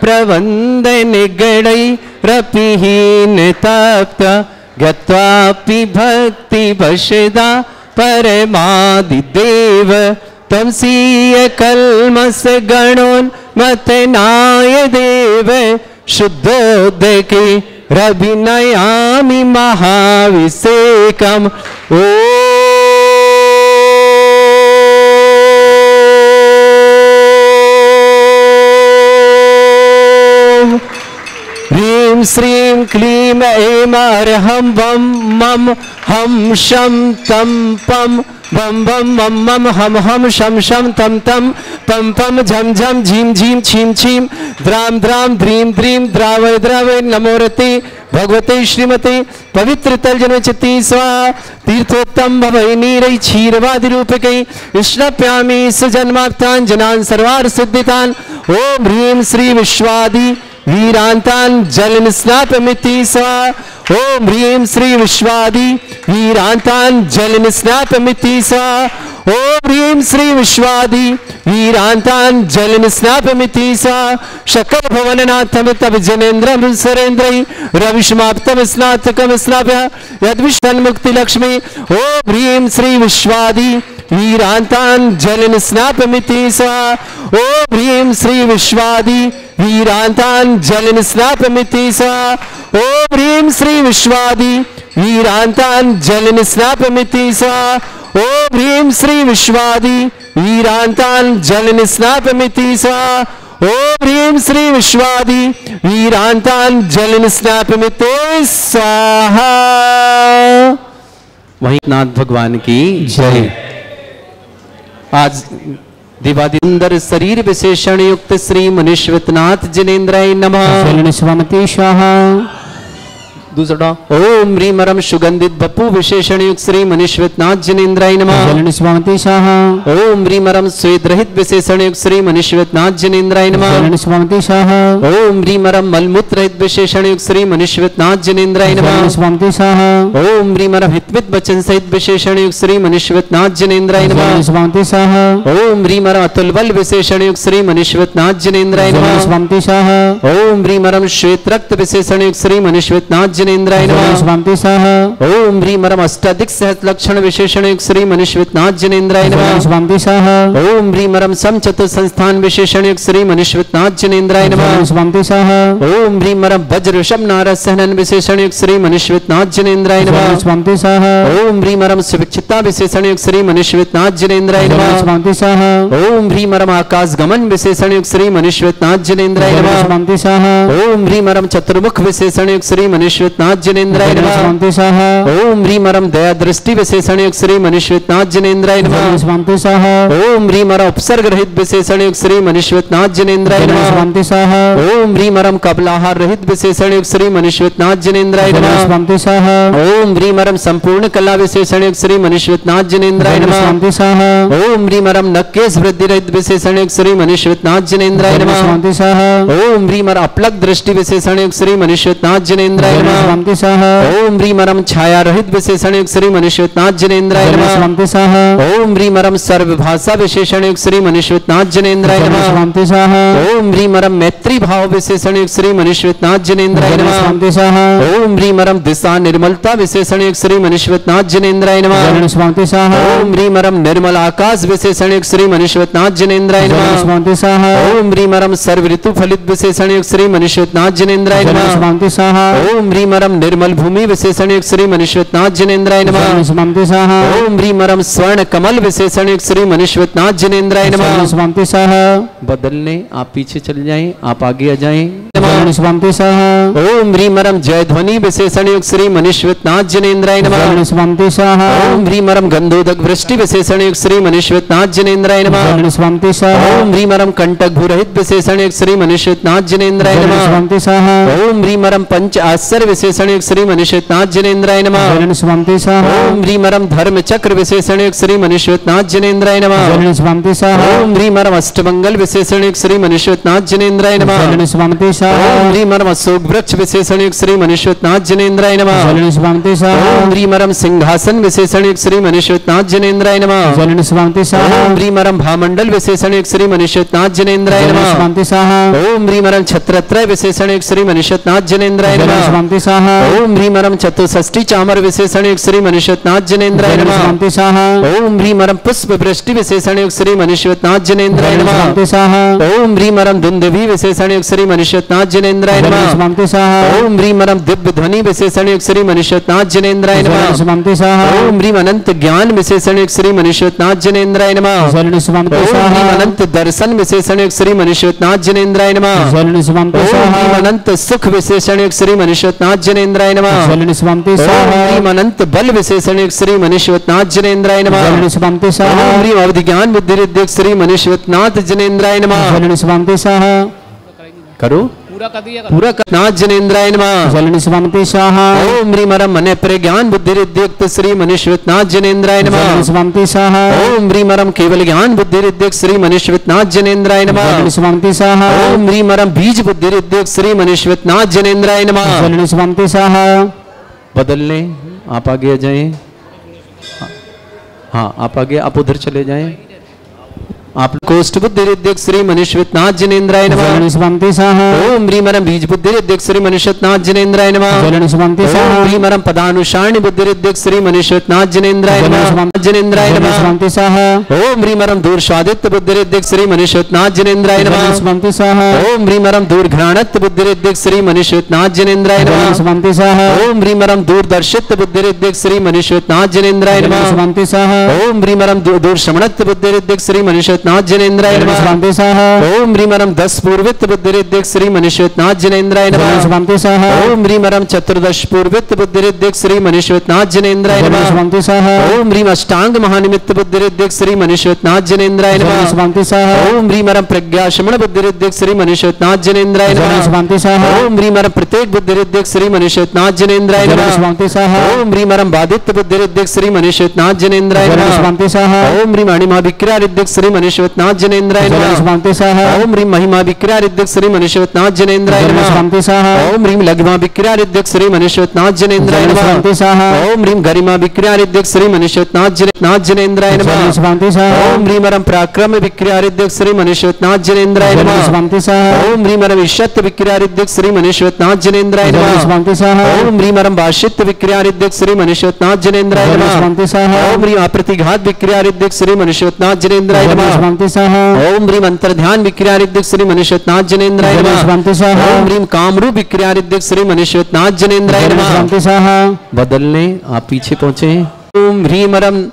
प्रवन्दनिगणैरपिहीनताप्त गत्वापि भक्तिवशदा परमादिदेव त्वंसीय कल्मषगणोन्मथनाय देव शुद्धोदके रभिनयामि महाभिषेकम् ओ ह्रीं श्रीं क्लीं ऐं अर्हं वं मं हं शं तं पं बम बम मम मम हम हम शम शम तम तम पम पम झम झम झीम झीम छीम छीम द्राम द्राम द्रीम द्रीम द्रावय द्रावय नमोरते भगवते श्रीमते पवित्र तलजन चित्ती स्वाहा तीर्थोत्तम भवै नीरै क्षीरवादि रूपकै विष्णप्यामि सुजन्मार्तान् जनान् सर्वार्थ सिद्धितान् ओम ह्रीं श्री विश्वादि वीरांतान् जलन स्नापमिति स्वाहा ओम ह्रीं श्री विश्वादि वीरांतान् जलन स्नापमिति स्वाहा ओम ह्रीं श्री विश्वादि वीरांतान् जलन स्नापमिति स्वाहा शकर भवननाथमित जनेन्द्रं सुरेन्द्रै रविष्माप्तम स्नातकम स्नाप्य यद्विष्णन् मुक्ति लक्ष्मी ओम ह्रीं श्री विश्वादि वीरांतान् जलन स्नापमिति स्वाहा ओम ह्रीं श्री विश्वादि वीरांतान् जलन स्नापमिति स्वाहा ओम ह्रीं श्री विश्वादि वीरांतान् जलन स्नापमिति स्वाहा ओम ह्रीं श्री विश्वादि वीरांतान् जलन स्नापमिति स्वाहा ओम ह्रीं श्री विश्वादि वीरांतान् जलन स्नापमिति स्वाहा। वहीं नाथ भगवान की जय। आज दिवादिंदर शरीर विशेषण युक्त श्री मुनीश्वरनाथ जिनेन्द्राय नमः। स्वामती स्वाहा। दूसरा ओम ह्रीमरम सुगंधित बपू विशेषण युक्त श्री मुनीश्वरनाथ जिनेन्द्राय नमः। स्वामती स्वाहा। ओम ह्रीमरम स्वेद रहित विशेषण युक्त श्री मुनीश्वरनाथ जिनेन्द्राय नमः। स्वामती स्वाहा। ओम ह्रीमरम मलमूत्र रहित विशेषण युक्त श्री मुनीश्वरनाथ जिनेन्द्राय नमः। स्वामती स्वाहा। ओम ह्रीमरम हितमित वचन सहित विशेषण युक्त श्री मुनीश्वरनाथ जिनेन्द्राय नमः। स्वामती स्वाहा। ओम ह्रीमरम अतुल बल विशेषण युक्त श्री मुनीश्वरनाथ जिनेन्द्राय नमः। स्वामती स्वाहा। ओम ह्रीमरम श्वेत रक्त विशेषण युक्त श्री मुनीश्वरनाथ जिनेन्द्राय नमः। स्वामती स्वाहा। ओम ह्रीमरम अष्टाधिक सहस्र लक्षण विशेषण युक्त श्री मुनीश्वरनाथ जिनेन्द्राय नमः। स्वामती स्वाहा। ओम ह्रीमरम सम चतुर संस्थान विशेषण युक्त श्री मुनीश्वरनाथ जिनेन्द्राय नमः। स्वामती स्वाहा। ओम ह्रीमरम वज्र ऋषभ नारद सहनन विशेषण युक्त श्री मुनीश्वरनाथ जिनेन्द्राय नमः। स्वामती स्वाहा। ओम ह्रीमरम सुविक्षिता विशेषण युक्त श्री मुनीश्वरनाथ जिनेन्द्राय नमः। स्वामती स्वाहा। ओम ह्रीमरम आकाश गमन विशेषण युक्त श्री मुनीश्वरनाथ जिनेन्द्राय नमः। स्वामती स्वाहा। ओम ह्रीमरम चतुर्मुख विशेषण युक्त श्री मुनीश्वरनाथ जिनेन्द्राय नमः। स्वामती स्वाहा। ओम ह्रीमरम दया दृष्टि विशेषण युक्त श्री मुनीश्वरनाथ जिनेन्द्राय नमः। स्वामती स्वाहा। ओम ह्रीमरम उपसर्ग रहित विशेषण युक्त श्री मुनीश्वरनाथ जिनेन्द्राय नमः। स्वामती स्वाहा। ओम ह्रीमरम कबलाहार रहित विशेषण युक्त श्री मुनीश्वरनाथ जिनेन्द्राय नमः। स्वामती स्वाहा। ओम ह्रीमरम संपूर्ण कला विशेषण युक्त श्री मुनीश्वरनाथ जिनेन्द्राय नमः। स्वामती स्वाहा। ओम ह्रीमरम नक्केश वृद्धि रहित विशेषण युक्त श्री मुनीश्वरनाथ जिनेन्द्राय नमः। स्वामती स्वाहा। ओम ह्रीमरम अपलक दृष्टि विशेषण युक्त श्री मुनीश्वरनाथ जिनेन्द्राय नमः। स्वामती स्वाहा। ओम ह्रीमरम छाया रहित विशेषण युक्त श्री मुनीश्वरनाथ जिनेन्द्राय नमः। स्वामती स्वाहा। ओम ह्रीमरम सर्वभाषा विशेषण युक्त श्री मुनीश्वरनाथ जिनेन्द्राय नमः। स्वामती स्वाहा। ओम ह्रीमरम मैत्री भाव विशेषण युक्त श्री मुनीश्वरनाथ जिनेन्द्राय नमः। स्वामती स्वाहा। ओम ह्रीमरम दिशा निर्मलता विशेषण युक्त श्री मुनीश्वरनाथ जिनेन्द्राय नमः। स्वामती स्वाहा। ओम ह्रीमरम निर्मल आकाश विशेषण युक्त श्री मुनीश्वरनाथ जिनेन्द्राय नमः। स्वामती स्वाहा। ओम ह्रीमरम सर्व ऋतु फलित विशेषण युक्त श्री मुनीश्वरनाथ जिनेन्द्राय नमः। स्वामती स्वाहा। ओम ह्रीमरम निर्मल भूमि विशेषण युक्त श्री मुनीश्वरनाथ जिनेन्द्राय नमः। स्वामती स्वाहा। ओम ह्रीमरम स्वर्ण कमल विशेषण युक्त श्री मुनीश्वरनाथ जिनेन्द्राय नमः। स्वामती स्वाहा। बदलने आप पीछे चले जाएं, आप आगे आ जाएं। स्वामती स्वाहा। ओम ह्रीमरम जय ध्वनि विशेषण युक्त श्री मुनीश्वरनाथ जिनेन्द्राय नमः। स्वामती स्वाहा। ओम ह्रीमरम गंधोदक वृष्टि विशेषण युक्त श्री मुनीश्वरनाथ जिनेन्द्राय नमः। स्वामती स्वाहा। ओम ह्रीमरम कंटक भूरहित विशेषण युक्त श्री मुनीश्वरनाथ जिनेन्द्राय नमः। स्वामती स्वाहा। ओम ह्रीमरम पंच आश्चर्य विशेषण युक्त श्री मुनीश्वरनाथ जिनेन्द्राय नमः। स्वामती स्वाहा। ओम ह्रीमरम धर्म चक्र विशेषण युक्त श्री मुनीश्वरनाथ जिनेन्द्राय नमः। स्वामती स्वाहा। ओम ह्रीमरम अष्टमंगल विशेषण युक्त श्री मुनीश्वरनाथ जिनेन्द्राय नमः। स्वामती स्वाहा। ओम ह्रीमरम अशोक वृक्ष विशेषण युक्त श्री मनुष्यनाथ जनेन्द्राय नमः। जलन स्वामी स्वाहा ओम ह्रीमरम सिंहासन विशेषण युक्त श्री मनुष्यनाथ जनेन्द्राय नमः। जलन स्वामी स्वाहा ओम ह्रीमरम भामंडल विशेषण युक्त श्री मनुष्यनाथ जनेन्द्राय जलन नमः। स्वामी स्वाहा ओम ह्रीमरम छत्रत्रय विशेषण युक्त श्री मनुष्यनाथ जनेन्द्राय जलन नमः। स्वामी स्वाहा ओम ह्रीमरम चतुष्षष्टि चामर विशेषण युक्त श्री मनुष्यनाथ जनेन्द्राय जलन नमः। स्वामी स्वाहा ओम ह्रीमरम पुष्प वृष्टि विशेषण युक्त श्री मनुष्यनाथ जनेन्द्राय जलन नमः। स्वामी स्वाहा ओम ह्रीमरम धुंधवी विशेषण युक्त श्री मनुष्यनाथ जनेन्द्राय जलन नमः। स्वामी स्वाहा ओम ह्रीमरम दिव्य ध्वनि विशेषण युक्त श्री मनुष्यनाथ जनेन्द्राय जलन नमः। स्वामी स्वाहा ओम ह्रीम अनंत ज्ञान विशेषण युक्त श्री मनुष्यनाथ जनेन्द्राय नमः। जलन स्वामी ओम स्वाहा ह्रीम अनंत दर्शन विशेषण युक्त श्री मनुष्यनाथ जनेन्द्राय नमः। जलन स्वामी ओम स्वाहा ह्रीम अनंत सुख विशेषण युक्त श्री मनुष्यनाथ जनेन्द्राय नमः। जलन स्वामी ओम स्वाहा ह्रीम अनंत बल विशेषण युक्त श्री मनुष्यनाथ जनेन्द्राय नमः। जलन स्वामी स्वाहा ओम ह्रीम अवधि ज्ञान बुद्धि रिद्धि श्री मनुष्यनाथ जनेन्द्राय नमः। जलन स्वामी स्वाहा करो पूरा नाथ जनेन्द्राय नमः। जलन स्वामी स्वाहा ओम ह्रीमरम मन प्रज्ञान बुद्धि रिद्धि श्री मनुष्यनाथ जनेन्द्राय जलन नमः। स्वामी स्वाहा ओम ह्रीमरम केवल ज्ञान बुद्धि रिद्धि श्री मनुष्यनाथ जनेन्द्राय नमः। जलन स्वामी स्वाहा ओम ह्रीमरम बीज बुद्धि रिद्धि श्री मनुष्यनाथ जनेन्द्राय नमः। जलन स्वामी स्वाहा बदल लें, आप आगे आ जाएं। हाँ आप आगे, आप उधर चले जाएं। आप कोष्ठ बुद्धि रिद्धि श्री मनुष्यनाथ जनेन्द्राय नमः। जलन स्वामी स्वाहा ओम ह्रीमरम बीज बुद्धि रिद्धि श्री मनुष्यनाथ जनेन्द्राय नमः। जलन स्वामी स्वाहा ओम ह्रीमरम पदानुसारणी बुद्धि रिद्धि श्री मनुष्यनाथ जनेन्द्राय नमः। जनेन्द्राय जलन नमः। स्वामी स्वाहा ओम ह्रीमरम दूर स्वादित्य बुद्धि रिद्धि श्री मनुष्यनाथ जनेन्द्राय जलन नमः। स्वामी स्वाहा ओम ह्रीमरम दूर घ्राणत्व बुद्धि रिद्धि श्री मनुष्यनाथ जनेन्द्राय जलन नमः। स्वामी स्वाहा ओम ह्रीमरम दूरदर्शित्व बुद्धि रिद्धि श्री मनुष्यनाथ जनेन्द्राय जलन नमः। स्वामी स्वाहा ओम ह्रीमरम दूर श्रवणत्व बुद्धि रिद्धि श्री मनुष्यनाथ जनेन्द्राय जलन नमः। स्वामी स्वाहा ओम ह्रीमरम 10 पूर्वित बुद्धि रिद्धि श्री मनुष्यनाथ जनेन्द्राय जलन नमः। स्वामी स्वाहा ओम ह्रीमरम चतुर्दश पूर्वित बुद्धि रिद्धि श्री मनुष्यनाथ जनेन्द्राय जलन नमः। स्वामी स्वाहा ओम ह्रीम अष्टांग महानिमित्त बुद्धि रिद्धि श्री मनुष्यनाथ जनेन्द्राय जलन नमः। स्वामी स्वाहा ओम ह्रीमरम प्रज्ञा शमन बुद्धि रिद्धि श्री मनुष्यनाथ जनेन्द्राय जलन नमः। स्वामी स्वाहा ओम ह्रीमरम प्रत्येक बुद्धि रिद्धि श्री मनुष्यनाथ जनेन्द्राय जलन नमः। स्वामी स्वाहा ओम ह्रीमरम बाधित्य बुद्धि रिद्धि श्री मनुष्यनाथ जनेन्द्राय जलन नमः। स्वामी स्वाहा ओम ह्रीम अणिमा विक्रिया रिद्धि श्री मनुष्यनाथ जनेन्द्राय जलन नमः। स्वामी स्वाहा ओम ह्रीम महिमा विक्रिया रिद्धि श्री मनुष्यनाथ जनेन्द्राय जलन नमः। स्वामी स्वाहा ओम ह्रीम लघिमा विक्रिया रिद्धि श्री मनुष्यनाथ जनेन्द्राय जलन नमः। स्वामी स्वाहा ओम ह्रीम गरिमा विक्रिया रिद्धि श्री मनुष्यनाथ जनेन्द्राय जलन नमः। स्वामी स्वाहा ओम ह्रीमरम पराक्रम विक्रिया रिद्धि श्री मनुष्यनाथ जनेन्द्राय जलन नमः। स्वामी स्वाहा ओम ह्रीमरम ईशत्व विक्रिया रिद्धि श्री मनुष्यनाथ जनेन्द्राय जलन नमः। स्वामी स्वाहा ओम ह्रीमरम भाषित्व विक्रिया रिद्धि श्री मनुष्यनाथ जनेन्द्राय जलन नमः। स्वामी स्वाहा ओम ह्रीम अप्रतिघात विक्रिया रिद्धि श्री मनुष्यनाथ जनेन्द्राय जलन नमः। स्वामी स्वाहा ओम ह्रीम अंतर्ध्यान विक्रिया रिद्धि श्री मनुष्यनाथ जनेन्द्राय जलन नमः। स्वामी स्वाहा ओम ह्रीम कामरूप विक्रिया रिद्धि श्री मनुष्यनाथ जनेन्द्राय जलन नमः। स्वामी स्वाहा बदलने आप पीछे पहुंचे। ओम ह्रीमरम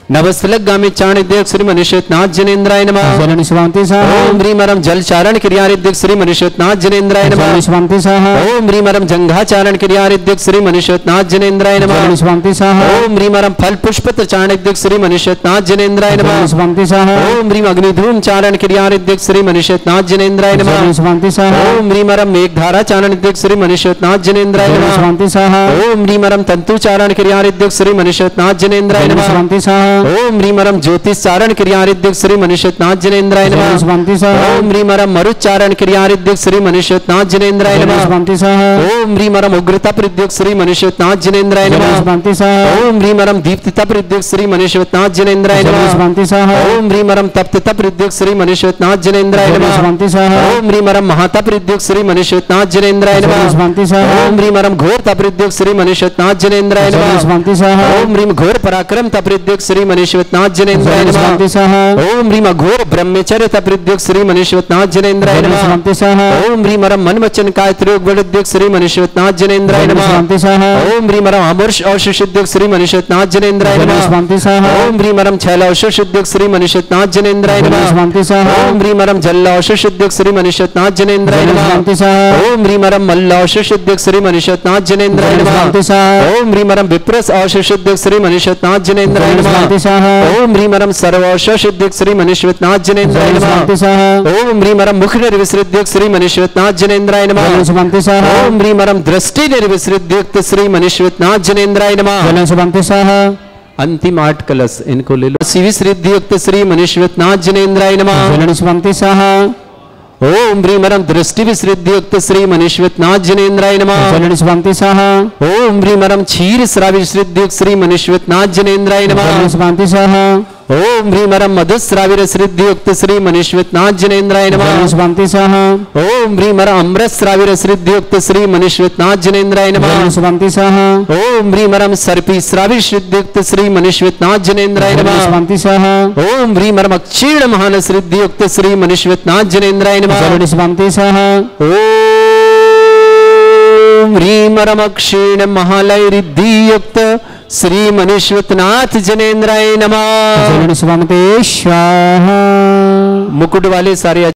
नवस्लग गामी चाण देव श्री मनुष्यनाथ जनेन्द्राय नमः। जलन स्वामी स्वाहा ओम ह्रीमरम जल चारण क्रिया रिद्धि श्री मनुष्यनाथ जनेन्द्राय नमः। जलन स्वामी स्वाहा ओम ह्रीमरम जंघाचारण क्रिया रिद्धि श्री मनुष्यनाथ जनेन्द्राय नमः। जलन स्वामी स्वाहा ओम ह्रीमरम फल पुष्प चाण रिद्धि श्री मनुष्यनाथ जनेन्द्राय जलन नमः। स्वामी स्वाहा ओम ह्रीम अग्निधूम चारण क्रिया रिद्धि श्री मनुष्यनाथ जनेन्द्राय जलन नमः। स्वामी स्वाहा ओम ह्रीमरम मेघधारा चारण रिद्धि श्री मनुष्यनाथ जनेन्द्राय जलन नमः। स्वामी स्वाहा ओम ह्रीमरम तंतु चारण क्रिया रिद्धि श्री मनुष्यनाथ जनेन्द्राय जलन नमः। स्वामी स्वाहा ओम ह्रीमरम ज्योतिष चारण क्रिया रिद्धि श्री मनुष्यनाथ जनेन्द्राय जलन नमः। स्वामी स्वाहा ओम ह्रीमरम मरुच्चारण क्रिया रिद्धि श्री मनुष्यनाथ जनेन्द्राय जलन नमः। स्वामी स्वाहा ओम ह्रीमरम उग्रता रिद्धि श्री मनुष्यनाथ जनेन्द्राय जलन नमः। स्वामी स्वाहा ओम ह्रीमरम दीप्तिता रिद्धि श्री मनुष्यनाथ जनेन्द्राय जलन नमः। स्वामी स्वाहा ओम ह्रीमरम तप्तता रिद्धि श्री मनुष्यनाथ जनेन्द्राय जलन नमः। स्वामी स्वाहा ओम ह्रीमरम महातप रिद्धि श्री मनुष्यनाथ जनेन्द्राय जलन नमः। स्वामी स्वाहा ओम ह्रीमरम घोर तप रिद्धि श्री मनुष्यनाथ जनेन्द्राय जलन नमः। स्वामी स्वाहा ओम ह्रीम घोर पराक्रम तप रिद्धि श्री मनुष्यनाथ जनेन्द्राय जलन नमः। स्वामी स्वाहा ओम ह्रीम घोर ब्रह्मचर्य तप रिद्धि श्री मनुष्यनाथ जनेन्द्राय जलन नमः। स्वामी स्वाहा ओम ह्रीमरम मन वचन काय त्रियोग रिद्धि श्री मनुष्यनाथ जनेन्द्राय जलन नमः। स्वामी स्वाहा ओम ह्रीमरम अमर्ष औषध श्री मनुष्यनाथ जनेन्द्राय जलन नमः। स्वामी स्वाहा ओम ह्रीमरम छैल औषध श्री मनुष्यनाथ जनेन्द्राय जलन नमः। स्वामी स्वाहा ओम ह्रीमरम जल औषध श्री मनुष्यनाथ जनेन्द्राय जलन नमः। स्वामी स्वाहा ओम ह्रीमरम मल्ल औषध श्री मनुष्यनाथ जनेन्द्राय जलन नमः। स्वामी स्वाहा ओम ह्रीमरम विप्रस औषध श्री मनुष्यनाथ जनेन्द्राय जलन नमः। स्वामी स्वाहा ओम ह्रीमरम सर्व औषध श्री मनुष्यनाथ जनेन्द्राय जलन नमः। स्वामी स्वाहा ओम ह्रीमरम मुख निर्विसृद्युक्त श्री मनुष्यनाथ जनेन्द्राय नमः। जलन स्वामी स्वाहा ओम ह्रीमरम दृष्टि निर्विसृद्युक्त श्री मनुष्यनाथ जनेन्द्राय नमः। जलन स्वामी स्वाहा अंतिम 8 कलश इनको ले लो। शिविसृद्युक्त श्री मनुष्यनाथ जनेन्द्राय नमः। जलन स्वामी स्वाहा ओम ह्रीमरम दृष्टि विश्रिद्युक्त श्री मनीश्वतनाथ जनेन्द्राय नमः। जलनि स्वांति स्वाहा। ओम ह्रीमरम क्षीर श्रावि विश्रिद्युक्त श्री मनीश्वतनाथ जनेन्द्राय नमः। जलनि स्वांति स्वाहा। ओम ह्रीमरम मधुस्राविर श्रिद्युक्त श्री मनीश्वतनाथ जनेन्द्राय नमः। जलनि स्वांति स्वाहा। ओम ह्रीमरम अमृत श्राविर श्रिद्युक्त श्री मनीश्वतनाथ जनेन्द्राय नमः। जलनि स्वांति स्वाहा। ओम ह्रीमरम सर्पी श्रावि श्रिद्युक्त श्री मनीश्वतनाथ जनेन्द्राय जलनि नमः। स्वांति स्वाहा। ओम ह्रीमरम क्षीण महान श्रिद्युक्त श्री मनीश्वतनाथ जनेन्द्राय नमः। जलनि स्वांति स्वाहा। ओम ह्रीमरम क्षीण महालय रिद्धियुक्त श्री मनीश्वतनाथ जनेन्द्राय नमः। जलनि स्वांति स्वाहा। मुकुट वाले सारे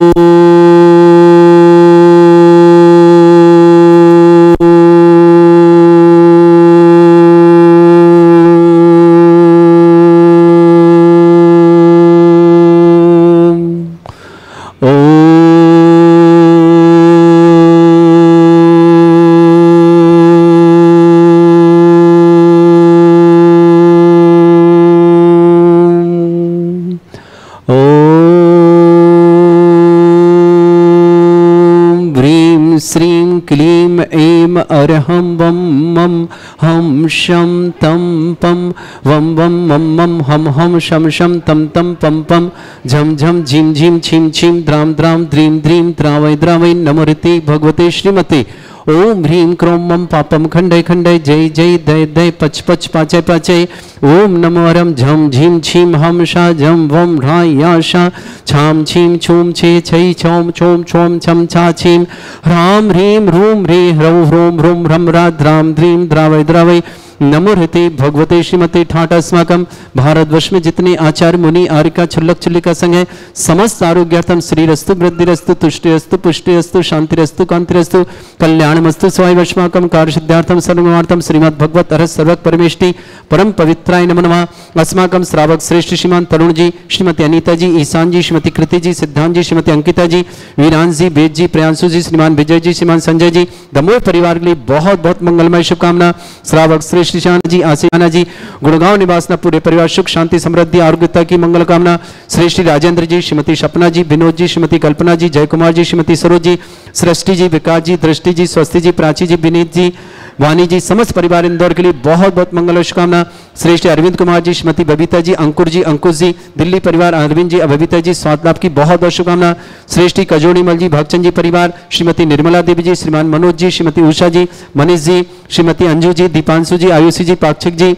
क्लीम ऐम अरहम वम मम हम शम तम पम वम वम मम मम हम शम शम तम तम पम पम झम झम झिम झिम छिम छिम द्राम द्राम द्रीम द्रीम द्रावय द्रावय नमोरति भगवते श्रीमते। ओम ह्रीं क्रोम मम पापम खंडय खंडय जय जय दय दय पच पच पाचय पाचय। ओम नमो हरम झम झीम छीम हम शा झम वम ह्रा या शा छाम छीम छूम छे छई छौम छोम छोम छम छा छीम ह्राम ह्रीं रूम ह्री ह्रौ ह्रोम ह्रुम ह्रम रा द्राम द्रीम द्रावय द्रावय नमो हृते भगवते श्रीमते ठाट अस्माकम। भारतवर्ष में जितने आचार्य मुनि आर्यका छुल्लक छुल्लिका संघ है समस्त आरोग्यार्थम श्रीरस्तु वृद्धिरस्तु तुष्टिरस्तु पुष्टिरस्तु शांतिरस्तु कांतिरस्तु कल्याणमस्तु स्वायवश्माकम कार्य सिद्धार्थम सर्वमार्थम श्रीमद् भगवत अरहत सर्वक परमेष्टि परम पवित्राय नमो नमः। अस्माकम श्रावक श्रेष्ठ श्रीमान तरुण जी, श्रीमती अनीता जी, ईशान जी, श्रीमती कृति जी, सिद्धांत जी, श्रीमती अंकिता जी, वीरांश जी, वेद जी, प्रियांशु जी, श्रीमान विजय जी, श्रीमान संजय जी, दमोह परिवार के लिए बहुत बहुत मंगलमय शुभकामना। श्रावक श्रेष्ठ श्रीशान जी, आसियाना जी, गुड़गांव निवासना पूरे परिवार सुख शांति समृद्धि आरोग्यता की मंगल कामना। श्रेष्ठ राजेंद्र जी, श्रीमती सपना जी, विनोद जी, श्रीमती कल्पना जी, जय कुमार जी, श्रीमती सरोज जी, सृष्टि जी, विकास जी, दृष्टि जी, स्वस्ति जी, प्राची जी, विनीत जी, वाणी जी, समस्त परिवार इंदौर के लिए बहुत बहुत मंगल शुभकामना। श्रेष्ठ अरविंद कुमार जी, श्रीमती बबीता जी, अंकुर जी, अंकुश जी, दिल्ली परिवार अरविंद जी, बबीता जी, स्वास्थ्य लाभ की बहुत बहुत शुभकामना। श्रेष्ठी कजोड़ी मल जी, भगचंद जी परिवार, श्रीमती निर्मला देवी जी, श्रीमान मनोज जी, श्रीमती उषा जी, मनीष जी, श्रीमती अंजू जी, दीपांशु जी, आयुषी जी, पाक्षिक जी,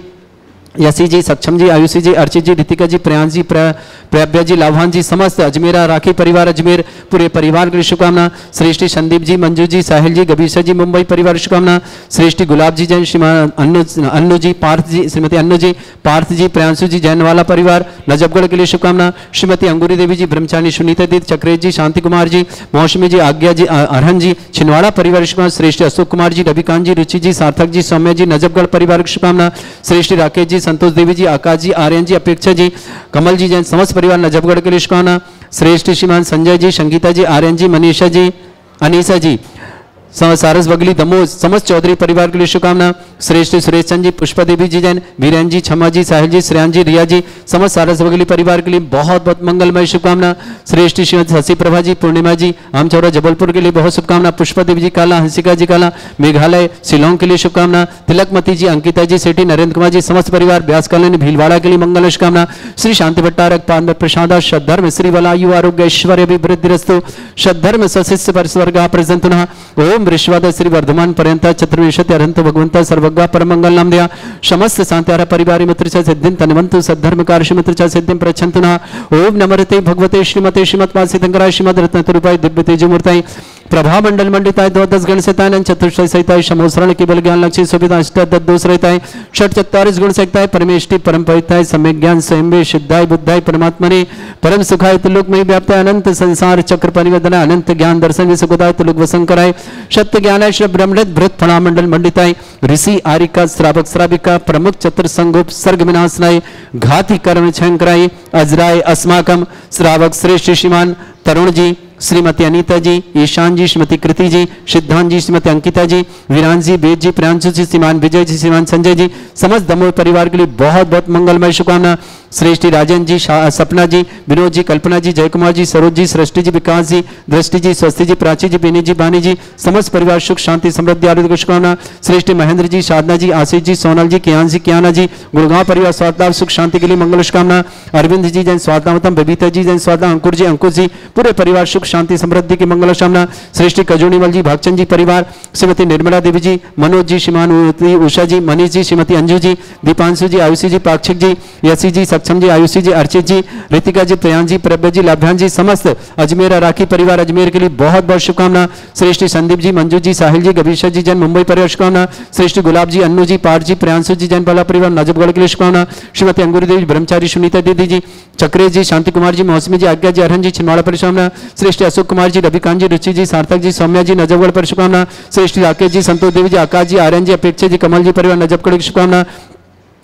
यसी जी, सक्षम जी, आयुषी जी, अर्चित जी, रितिका जी, प्रयांश जी, प्रभ्या जी, लाभान जी, समस्त अजमेरा राखी परिवार अजमेर पूरे परिवार के लिए शुभकामना। श्रेष्ठी संदीप जी, मंजू जी, साहिल जी, गबीसा जी, मुंबई परिवार शुभकामना। श्रेष्ठी गुलाब जी जैन, श्रीमान अन्नू जी, पार्थ जी, श्रीमती अन्नू जी, पार्थ जी, प्रियांशु जी, जैन वाला परिवार नजफगढ़ के लिए शुभकामना। श्रीमती अंगूरी देवी जी, ब्रह्मचारी सुनीता दी, चक्रेश जी, शांति कुमार जी, मौसमी जी, आज्ञा जी, अरहन जी, छिंदवाड़ा परिवार शुभकामना। श्रेष्ठी अशोक कुमार जी, रविकांत जी, रुचि जी, सार्थक जी, सौम्या जी, नजफगढ़ परिवार की शुभकामना। श्रेष्ठी राकेश जी, संतोष देवी जी, आकाश जी, आर्यन जी, अपेक्षा जी, कमल जी जैन, समस्त परिवार नजफगढ़ के लिए शुभकामना। श्रेष्ठ श्रीमान संजय जी, संगीता जी, आर्यन जी, मनीषा जी, अनीसा जी, सारस बगली दमोह समस्त चौधरी परिवार के लिए शुभकामना। श्रेष्ठ सुरेश चंद जी, पुष्पा देवी जी जैन, वीरेन जी, क्षमा जी, साहिल जी, श्रेयान जी, रिया जी, समस्त सारस बगली परिवार के लिए बहुत बहुत मंगलमय शुभकामना। श्रेष्ठ श्रीमती शशि प्रभा जी, पूर्णिमा जी, आमचौरा जबलपुर के लिए बहुत शुभकामना। पुष्पा देवी जी काला, हंसिका जी काला, मेघालय शिलोंग के लिए शुभकामना। तिलकमती जी, अंकिता जी, सेठी, नरेंद्र कुमार जी, समस्त परिवार ब्यास कॉलोनी भीलवाड़ा के लिए मंगल शुभकामना। श्री शांति भट्टारक पाद प्रसाद सद्धर्म श्री वलायु आरोग्य ऐश्वर्य अभिवृद्धिरस्तु सद्धर्म सशिष्य पर स्वर्ग प्रजंतुनः। ओम विश्वाद श्री वर्धमान पर्यंत चतुर्विंशति अरहंत भगवंत सर्वज्ञ परमंगल नाम दिया समस्त शांत्यार परिवार मित्र च सिद्धिं तनवंतु सद्धर्म कार्य मित्र च सिद्धिं प्रच्छन्तुना। ओम नमस्ते भगवते श्रीमते श्रीमद् सिद्धंकराय श्रीमद् रत्नतुरूपाय दिव्य तेजमूर्ताय प्रभा मंडल मंडिताय द्वादश गण सहिताय चतुष्टय सहिताय समोसरण केवल ज्ञान लक्ष्य सुविधा अष्टादश दोष रहताय षट 44 गुण सहिताय परमेष्टि परम पवित्राय सम्यक ज्ञान स्वयं सिद्धाय बुद्धाय परमात्मने परम सुखाय तुलोक में व्याप्ताय अनंत संसार चक्र परिवर्तनाय अनंत ज्ञान दर्शन सुखदाय तुलोक वसंकराय सत्य ज्ञानाय श्री ब्रह्मृत भृत फणा मंडल मंडिताय ऋषि आरिका श्रावक श्राविका प्रमुख चतुर संगोप सर्ग विनाशनाय घाती कर्म छंकराय अजराय अस्माकम श्रावक श्रेष्ठ श्रीमान तरुण जी, श्रीमती अनीता जी, ईशान जी, श्रीमती कृति जी, सिद्धांत जी, श्रीमती अंकिता जी, वीरान जी, वेद जी, प्रियांशु जी, श्रीमान विजय जी, श्रीमान संजय जी, समस्त दमोह परिवार के लिए बहुत बहुत मंगलमय शुभकामना। श्रेष्ठी राजन जी, सपना जी, विनोद जी, कल्पना जी, जयकुमार जी, सरोज जी, सृष्टि जी, विकास जी, दृष्टि जी, स्वस्ति जी, प्राची जी, बेनी जी, बानी जी, समस्त परिवार सुख शांति समृद्धि आरोग्य की शुभकामना। श्रेष्ठी महेंद्र जी, साधना जी, आशीष जी, सोनल जी, कियान जी, कियाना जी, गुड़गांव परिवार स्वास्थ्य लाभ सुख शांति के लिए मंगल शुभकामना। अरविंद जी जैन स्वास्थ्यम, बबीता जी जैन स्वास्थ्य, अंकुर जी, अंकुश जी, पूरे परिवार सुख शांति समृद्धि की मंगल शुभकामना। श्रेष्ठी कजोनीमल जी, भागचंद जी परिवार, श्रीमती निर्मला देवी जी, मनोज जी, श्रीमान उषा जी, मनीष जी, श्रीमती अंजू जी, दीपांशु जी, आयुषी जी, पाक्षिक जी, यशी जी, सक्षम जी, आयुषी जी, अर्चित जी, रितिका जी, प्रयान जी, प्रभ्य जी, लाभ्यान जी, समस्त अजमेर राखी परिवार अजमेर के लिए बहुत बहुत शुभकामना। श्रेष्ठी संदीप जी, मंजू जी, साहिल जी, गभीशा जी जैन मुंबई परिवार शुभकामना। श्रेष्ठी गुलाब जी, अन्नू जी, पाठ जी, प्रियांशु जी जैन पाला परिवार नजफगढ़ के लिए शुभकामना। श्रीमती अंगूरी देवी, ब्रह्मचारी सुनीता दीदी जी, चक्रेश जी, शांति कुमार जी, मौसमी जी, आज्ञा जी, अरहन जी, छिंदवाड़ा पर शुभकामना। श्रेष्ठी अशोक कुमार जी, रविकांत जी, रुचि जी, सार्थक जी, सौम्या जी, नजफगढ़ पर शुभकामना। श्रेष्ठी राकेश जी, संतोष देवी जी, आकाश जी, आर्यन जी, अपेक्षा जी, कमल जी परिवार नजफगढ़ की शुभकामना।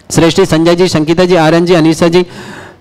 श्रेष्ठी संजय जी, संगीता जी, आर्यन जी, अनीसा जी,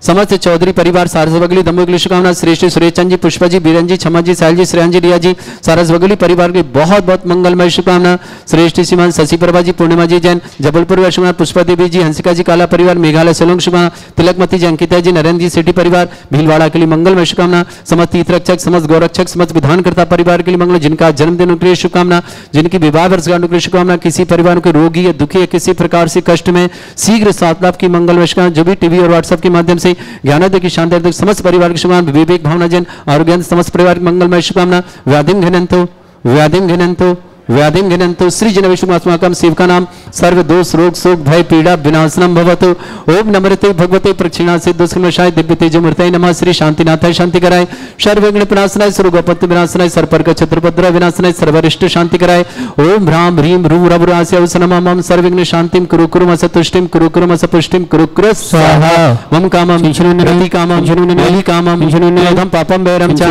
समस्त चौधरी परिवार सारस बगली दमोह के लिए शुभकामना। श्रेष्ठी सुरेचंद जी, पुष्पा जी, बीरन जी, छमा जी, साहिल जी, श्रेयन जी, रिया जी, सारस बगली परिवार की बहुत बहुत मंगलमय शुभकामना। श्रेष्ठी श्रीमान शशि प्रभा जी, पूर्णिमा जी जैन जबलपुर शुभकामना। पुष्पा देवी जी, हंसिका जी, काला परिवार मेघालय सोलंग शुभकामना। तिलकमती जी, अंकिता जी, नरेंद्र जी, सिटी परिवार भीलवाड़ा के लिए मंगलमय शुभकामना। समस्त तीर्थरक्षक, समस्त गौरक्षक, समस्त विधानकर्ता परिवार के लिए मंगल। जिनका जन्मदिन उनके लिए शुभकामना, जिनकी विवाह वर्षगांठ उनके लिए शुभकामना। किसी परिवार के रोगी या दुखी या किसी प्रकार से कष्ट में शीघ्र स्वास्थ्य लाभ की मंगलमय शुभकामना। जो भी टीवी और व्हाट्सएप के माध्यम से ज्ञानोदय की शानदार समस्त परिवार की शुभकामना। विवेक भावना जैन आरोग्य समस्त परिवार की मंगलमय शुभकामना। व्याधिम घनंतो व्याधिम घनंतो व्याधिम घनंतो सृजन विष्णुमात्माकम शिव का नाम सर्व दोष रोग शोक भय पीड़ा विनाशनम भवतु। ओम नमस्ते भगवते प्रक्षिणा से दुष्कर्मशाय दिव्य तेजोमूर्तये नमः। श्री शांतिनाथाय शांति कराय, सर्वविघ्न विनाशनाय, सर्वगोपत्य विनाशनाय, सर्पर्क छत्रपद्र विनाशनाय, सर्वरिष्ट शांति कराय। ओम भ्राम ह्रीम रू रभुरास्य औसनमम सर्वविघ्न शांतिम कुरु कुरु मसतुष्टिम कुरु कुरु मसपुष्टिम कुरु कुरु स्वाहा। मम कामम रति कामम नली कामम क्रोधम पापम वैरम च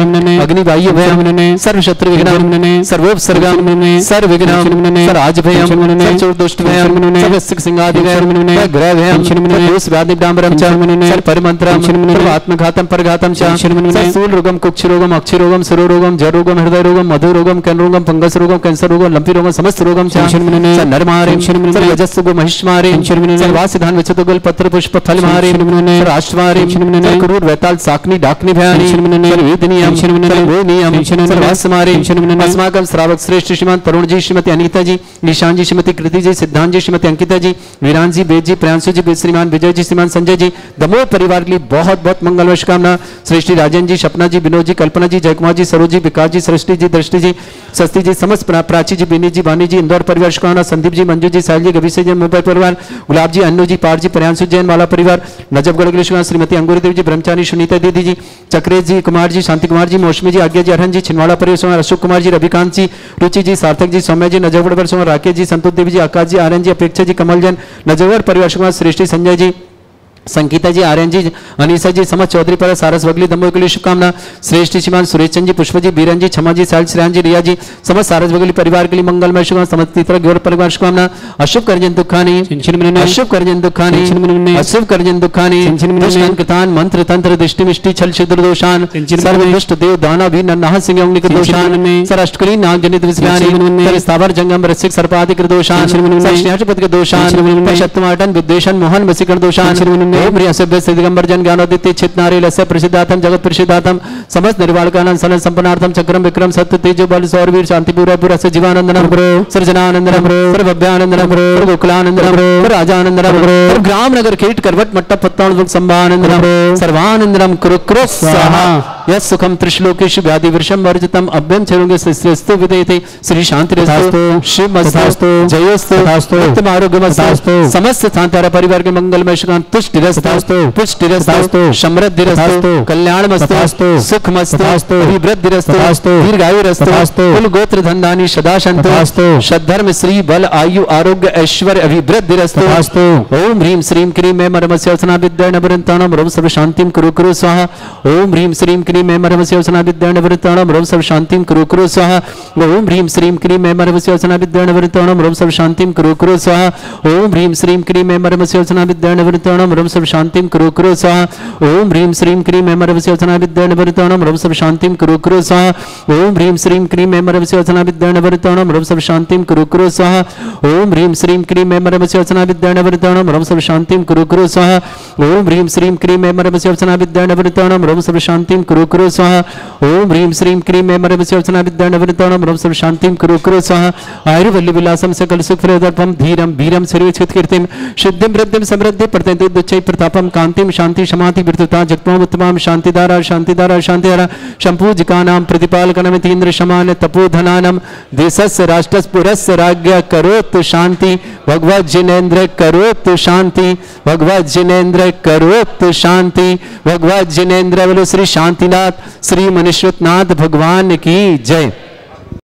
अग्निवायु भयम सर्व शत्रु विघ्नम सर्वोपसर्गम सर्वविघ्नम सराजभयम सर्वदुष्टभयम सर्वसिंहादिभयम ग्रहभयम सर्वव्याधिडाम्बरम च सर्वपरिमंत्रम सर्वात्मघातम परघातम च सर्वशूल रोगम कुक्ष रोगम अक्षि रोगम सरो रोगम जर रोगम हृदय रोगम मधु रोगम कैन रोगम फंगस रोगम कैंसर रोगम लंपी रोगम समस्त रोगम च नरमारे सर्वजस्सुगो महिष्मारे सर्वासिधान विचतुगल पत्र पुष्प फल मारे सर्वाश्वारे क्रूर वैताल साकनी डाकनी भयानी सर्ववेदनीयम सर्वोनियम सर्वास्मारे अस्माकं श्रावक श्रेष्ठ श्रीमान तरुण जी, श्रीमती अनीता जी, निशान जी, श्रीमती कृति जी, सिद्धांत जी, श्रीमती अंकिता जी, वीरान जी, वेद जी, प्रियांशु जी, श्रीमान विजय जी, श्रीमान संजय जी, दमोह परिवार के लिए बहुत बहुत मंगलमय शुभकामना। श्रेष्ठी राजन जी, सपना जी, विनोद जी, कल्पना जी, जयकुमार जी, सरोज जी, विकास जी, सृष्टि जी, दृष्टि जी, सस्ती जी, समस्त प्राची जी, बेनी जी, बानी जी, इंदौर परिवार शुभकामना। संदीप जी, मंजू जी, साहिल जी, गभीशा जी, मुंबई परिवार, गुलाब जी, अन्नू जी, पाठ जी, प्रियांशु जैन वाला परिवार नजफगढ़ के लिए शुभकामना। श्रीमती अंगूरी देवी जी, ब्रह्मचारी सुनीता दीदी जी, चक्रेश जी, कुमार जी, शांति कुमार जी, मौसमी जी, आज्ञा जी, अरहन जी, छिंदवाड़ा परिवार, अशोक कुमार जी, रविकांत जी, रुचि जी, सार्थक जी, सौम्या जी, नजफगढ़ परिवार, राकेश जी, संतोष देवी जी, आकाश जी, आर्यन जी, अपेक्षा जी, कमल जैन नजफगढ़ परिवार, श्रेष्ठी संजय जी, संगीता जी, आर्यन जी, अनीसा जी, समस्त चौधरी पर सारस बगली दमोह के लिए शुभकामना। श्रेष्ठ श्रीमान सुरेशचंद जी, पुष्प जी, बीरन जी, छमा जी, साहिल श्रेयान जी, रिया जी, समस्त सारस बगली परिवार के लिए मंगलमय शुभकामना। समस्त तीर्थर गौर परिवार शुभकामना। अशुभ करजन दुखानी अशुभ करजन दुखानी अशुभ करजन दुखानी दुष्टंकतान मंत्र तंत्र दृष्टि मिष्टि छल छिद्र दोषान सर्व दुष्ट देव दाना भी नन्नाह सिंह अग्निक दोषान सर अष्टकली नाग जनित विस्यानि सर स्थावर जंगम रसिक सर्पादिक दोषान सर स्नेहपद के दोषान शत्रुमाटन विद्वेषण मोहन वसीकरण दोषान ओम ह्रीं सभ्य दिगंबर जन ज्ञानोदित्य चित्नारी लस्य प्रसिद्धातम जगत प्रसिद्धातम समस्त निर्वाणकानंद सलन संपन्नार्थम चक्रम विक्रम सत्य तेजो बल सौरवीर शांति पूरा पूरा सजीवानंदनम सर्जनानंदनम सर्वभव्यानंदनम गोकुलानंदनम राजानंदनम ग्राम नगर कीट करवट मट्टा पत्ताण संभानंदनम सर्वानंदनम कुरु कुरु स्वाहा यस सुखम त्रिश्लोकेषु व्याधि वृषम वर्जितम अभ्यम चरुंगे श्रेष्ठो विदेते श्री शांतिरस्तु शिव मस्तु जयोस्तु उत्तम आरोग्यमस्तु समस्त सांतारा परिवार के मंगलमय शुभ तुष्टिरस्तु पुष्टिरस्तु समृद्धिरस्तु कल्याणमस्तु सुखमस्तु अभिवृद्धिरस्तु दीर्घायुरस्तु कुल गोत्र धनधानी सदा सन्तु सद्धर्म श्री बल आयु आरोग्य ऐश्वर्य अभिवृद्धिरस्तु ओम ह्रीं श्रीं क्रीं मे मरमस्यवसना विद्या नवरंताणम रोम सर्व शांतिम कुरु कुरु स्वाहा ओम ह्रीं श्रीं क्रीं मे मरमस्यवसना विद्या नवरंताणम रोम सर्व शांतिम कुरु कुरु स्वाहा ओम ह्रीं श्रीं क्रीं मे मरमस्यवसना विद्या नवरंताणम रोम सर्व शांतिम कुरु कुरु स्वाहा ओम ह्रीं श्रीं क्रीं मे मरमस्यवसना विद्या नवरंताणम रोम सर्व शांतिं कुरु कुरु स्वाहा। ओम ह्रीं श्रीं क्रीं ऐमरवस्योचना विद्यानवरताणं रव सर्व शांतिं कुरु कुरु स्वाहा। ओम ह्रीं श्रीं क्रीं ऐमरवस्योचना विद्यानवरताणं रव सर्व शांतिं कुरु कुरु स्वाहा। ओम ह्रीं श्रीं क्रीं ऐमरवस्योचना विद्यानवरताणं रव सर्व शांतिं कुरु कुरु स्वाहा। ओम ह्रीं श्रीं क्रीं ऐमरवस्योचना विद्यानवरताणं रव सर्व शांतिं कुरु कुरु स्वाहा। ओम ह्रीं श्रीं क्रीं ऐमरवस्योचना विद्यानवरताणं रव सर्व शांतिं कुरु कुरु स्वाहा। आयुर्वल्ली विलासं सकल सुखप्रदर्पं धीरं वीरं श्रेयच्छित कीर्तिं सिद्धिं वृद्धिं समृद्धि प्रत्येति दुच्चै प्रतापं कांतिं शांति समाधि विरतता जगत्मो उत्तमां शांतिधारा शांतिधारा शांतिधारा संपूजिकानां प्रतिपालकनमितीन्द्र समान तपोधनानां देशस्य राष्ट्रस्य पुरस्य राज्ञ करोतु शांति भगवत जिनेन्द्र करोतु शांति भगवत जिनेन्द्र करोतु शांति भगवत जिनेन्द्र बोलो श्री शांतिनाथ श्री मनुष्यनाथ भगवान की जय।